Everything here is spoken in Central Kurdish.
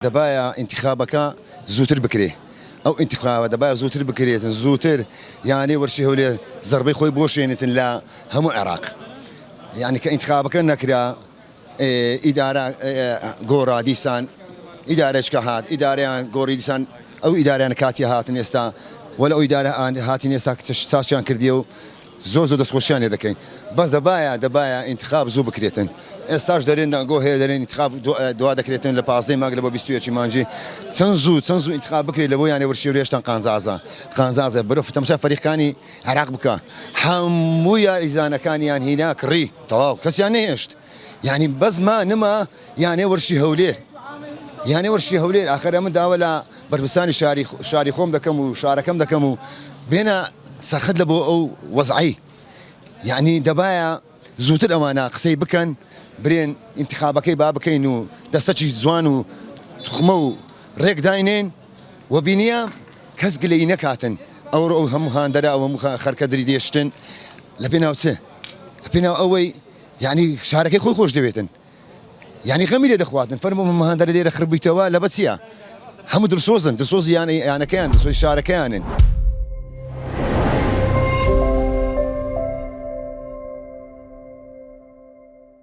دەبایە انتخابەکە زووتر بکرێ ئەو انتخابە دەبایە زووتر بکرێتن زووتر یانێ وەرشی هەولێر زەربەی خۆی بۆشێنێتن لە هەموو عێراق یعنی کە انتخابەکە نەکرا ئیدارە گۆڕا دیسان ئیدارەشکە هات ئیدارەیان گۆڕی دیسان ئەو ئیدارەیان کاتی هاتن ئێستا وەلا ئەو ئیدارە هاتین ئێستا ساشیان کردیە و زۆر دەستخۆشیان لێ دەکەین بەس دەبایە انتخاب زوو بکرێتن ئێستاش دەرێن دەنگۆ هەیە دەرێن انتخاب دوا دەکرێتن لە 15 مانگ لە بۆ 21 مانجی چەند زوو انتخاب بکرێت لە بۆ یانێ وەرشی هەولێرشتان قانزازە بەرەو تەماشا فەریقەکانی عێراق بکە هەموو یاریزانەکانیان هینا کڕی تەواو کەسیان نەهێشت یعنی بەس ما نما یانێ وەرشی هەولێر یانێ وەرشی هەولێر ئاخر من داوە لە بەرپرسانی شاری خۆم دەکەم و شارەکەم دەکەم و بێنە سەرخەت لە بۆ ئەو وەزعی یعنی دەبایە زووتر ئەوانە قسەی بکەن برێن انتخابەکەی با بکەین و دەستەکی جوان و توخمە و ڕێک داینێن و بینیە کەس گلەی نەکاتن ئەو هەموو هاندەرا ئەو هەموو خەرکە دری دێشتن لە پێناو چێ لە پێناو ئەوەی یعنی شارەکەی خۆی خۆش دەوێتن یعنی خەمی لێ دەخواتن فەرموو هەموو هاندەرە لێرە خربیتەوە لە بەچیە هەموو دڵسۆزن دڵسۆزی یانەکەیان دڵسۆزی شارەکەیانن